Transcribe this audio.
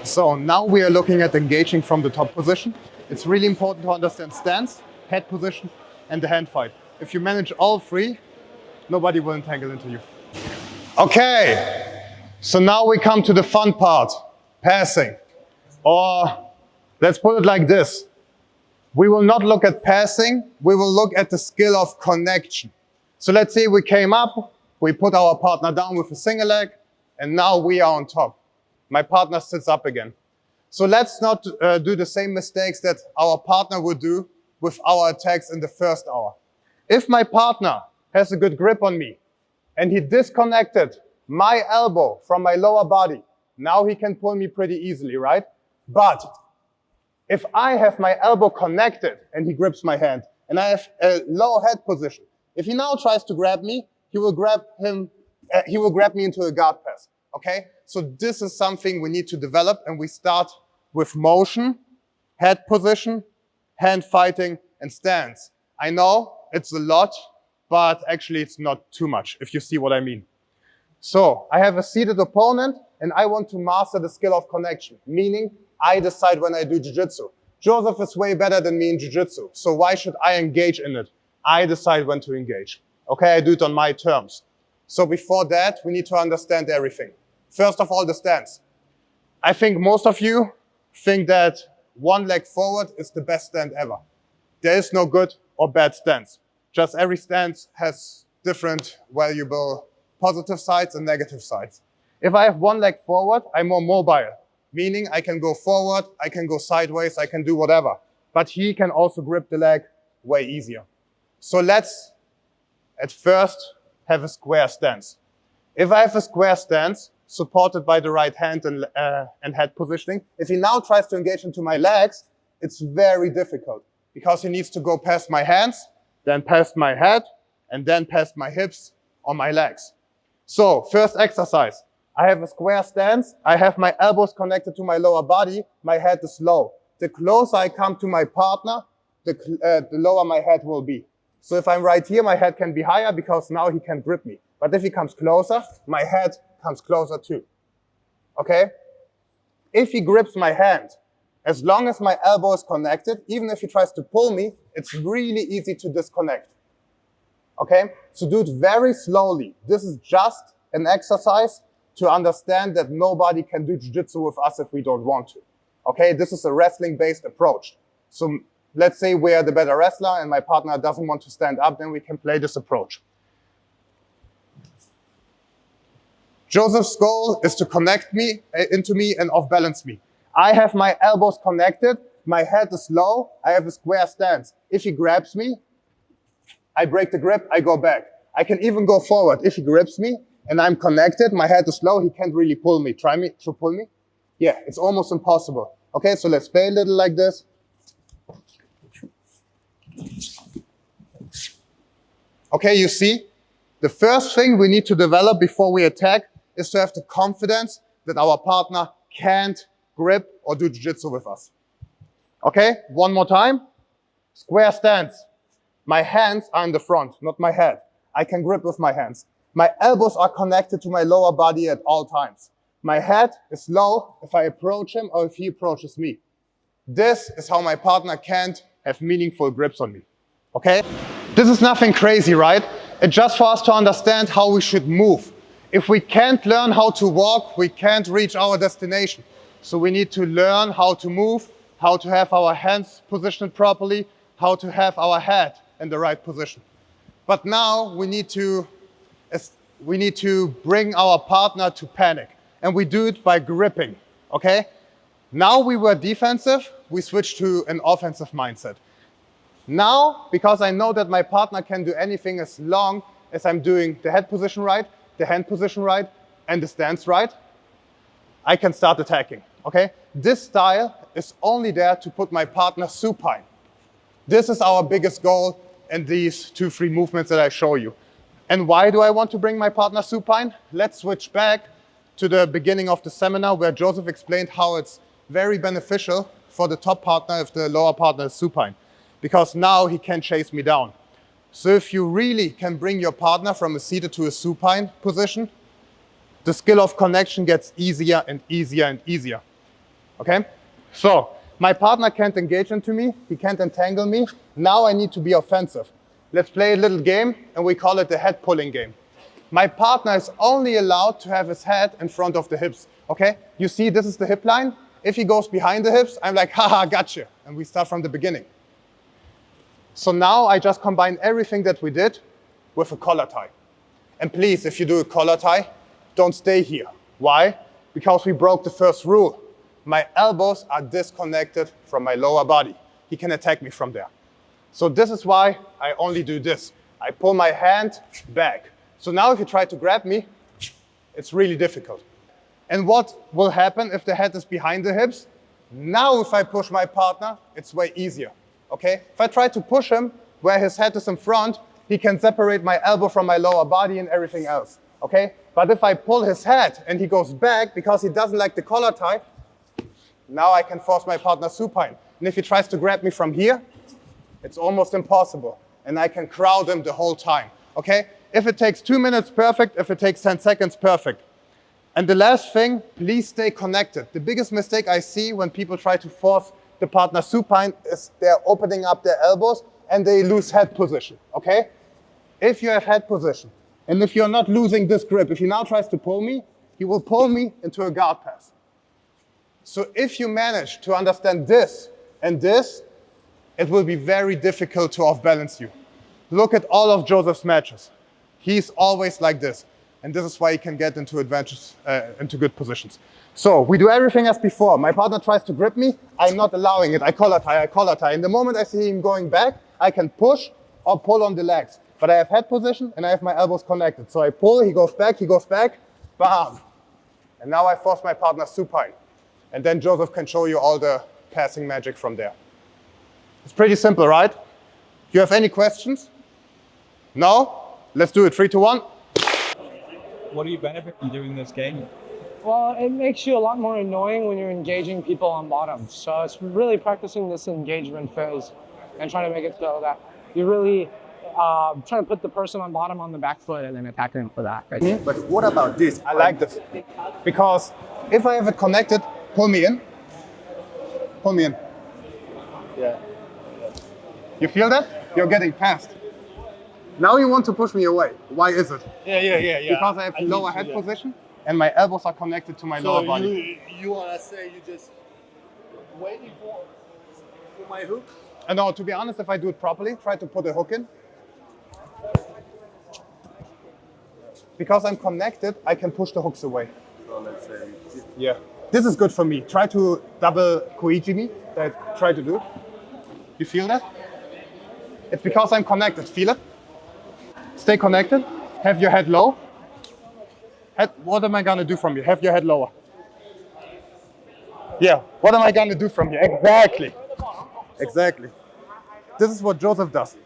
So now we are looking at engaging from the top position. It's really important to understand stance, head position, and the hand fight. If you manage all three, nobody will entangle into you. Okay, so now we come to the fun part, passing. Or let's put it like this. We will not look at passing, we will look at the skill of connection. So let's say we came up, we put our partner down with a single leg, and now we are on top. My partner sits up again. So let's not do the same mistakes that our partner would do with our attacks in the first hour. If my partner has a good grip on me and he disconnected my elbow from my lower body, now he can pull me pretty easily, right? But if I have my elbow connected and he grips my hand and I have a low head position, if he now tries to grab me, he will grab me into a guard pass, okay? So this is something we need to develop, and we start with motion, head position, hand fighting, and stance. I know it's a lot, but actually it's not too much, if you see what I mean. So I have a seated opponent, and I want to master the skill of connection, meaning I decide when I do jiu-jitsu. Jozef is way better than me in jiu-jitsu, so why should I engage in it? I decide when to engage. Okay, I do it on my terms. So before that, we need to understand everything. First of all, the stance. I think most of you think that one leg forward is the best stand ever. There is no good or bad stance. Just every stance has different valuable positive sides and negative sides. If I have one leg forward, I'm more mobile, meaning I can go forward, I can go sideways, I can do whatever. But he can also grip the leg way easier. So let's, at first, have a square stance. If I have a square stance, supported by the right hand and head positioning, if he now tries to engage into my legs, it's very difficult because he needs to go past my hands, then past my head, and then past my hips or my legs. So, first exercise. I have a square stance, I have my elbows connected to my lower body, my head is low. The closer I come to my partner, the lower my head will be. So if I'm right here, my head can be higher because now he can grip me. But if he comes closer, my head comes closer too. Okay? If he grips my hand, as long as my elbow is connected, even if he tries to pull me, it's really easy to disconnect. Okay? So do it very slowly. This is just an exercise to understand that nobody can do jiu-jitsu with us if we don't want to. Okay? This is a wrestling-based approach. So let's say we are the better wrestler and my partner doesn't want to stand up, then we can play this approach. Jozef's goal is to connect me into me and off-balance me. I have my elbows connected, my head is low, I have a square stance. If he grabs me, I break the grip, I go back. I can even go forward. If he grips me and I'm connected, my head is low, he can't really pull me. Try to pull me? Yeah, it's almost impossible. Okay, so let's play a little like this. Okay, you see, the first thing we need to develop before we attack is to have the confidence that our partner can't grip or do jiu-jitsu with us. Okay, one more time. Square stance. My hands are in the front, not my head. I can grip with my hands. My elbows are connected to my lower body at all times. My head is low if I approach him or if he approaches me. This is how my partner can't have meaningful grips on me. Okay? This is nothing crazy, right? It's just for us to understand how we should move. If we can't learn how to walk, we can't reach our destination. So we need to learn how to move, how to have our hands positioned properly, how to have our head in the right position. But now we need to bring our partner to panic. And we do it by gripping, okay? Now we were defensive, we switched to an offensive mindset. Now, because I know that my partner can do anything as long as I'm doing the head position right, the hand position right, and the stance right, I can start attacking, okay? This style is only there to put my partner supine. This is our biggest goal in these 2-3 movements that I show you. And why do I want to bring my partner supine? Let's switch back to the beginning of the seminar where Jozef explained how it's very beneficial for the top partner if the lower partner is supine, because now he can chase me down. So if you really can bring your partner from a seated to a supine position, the skill of connection gets easier and easier and easier. okay? So my partner can't engage into me, he can't entangle me. Now I need to be offensive. Let's play a little game, and we call it the head pulling game. My partner is only allowed to have his head in front of the hips, okay? You see, this is the hip line. If he goes behind the hips, I'm like, haha, gotcha. And we start from the beginning. So now I just combine everything that we did with a collar tie. And please, if you do a collar tie, don't stay here. Why? Because we broke the first rule. My elbows are disconnected from my lower body. He can attack me from there. So this is why I only do this. I pull my hand back. So now if you try to grab me, it's really difficult. And what will happen if the head is behind the hips? Now if I push my partner, it's way easier, okay? If I try to push him where his head is in front, he can separate my elbow from my lower body and everything else, okay? But if I pull his head and he goes back because he doesn't like the collar tie, now I can force my partner supine. And if he tries to grab me from here, it's almost impossible. And I can crowd him the whole time, okay? If it takes 2 minutes, perfect. If it takes 10 seconds, perfect. And the last thing, please stay connected. The biggest mistake I see when people try to force the partner supine is they're opening up their elbows and they lose head position, okay? If you have head position, and if you're not losing this grip, if he now tries to pull me, he will pull me into a guard pass. So if you manage to understand this and this, it will be very difficult to off-balance you. Look at all of Jozef's matches. He's always like this. And this is why he can get into advantages, into good positions. So we do everything as before. My partner tries to grip me. I'm not allowing it. I collar tie, I collar tie. And the moment I see him going back, I can push or pull on the legs. But I have head position and I have my elbows connected. So I pull, he goes back, bam. And now I force my partner supine. And then Jozef can show you all the passing magic from there. It's pretty simple, right? Do you have any questions? No? Let's do it, 3, 2, 1. What do you benefit from doing this game? Well, it makes you a lot more annoying when you're engaging people on bottom. So it's really practicing this engagement phase and trying to make it so that you're really trying to put the person on bottom on the back foot and then attacking them for that. Right? But what about this? I like this. Because if I have it connected, pull me in. Pull me in. Yeah. You feel that? You're getting passed. Now you want to push me away. Why is it? Yeah. Because I have lower head position and my elbows are connected to my lower body. You want to say you just waiting for my hook? No, to be honest, if I do it properly, try to put a hook in. Because I'm connected, I can push the hooks away. So let's say... Yeah. This is good for me. Try to double koichi me, that I try to do. You feel that? It's because I'm connected. Feel it? Stay connected. Have your head low. What am I going to do from you? Have your head lower. Yeah. What am I going to do from you? Exactly. Exactly. This is what Jozef does.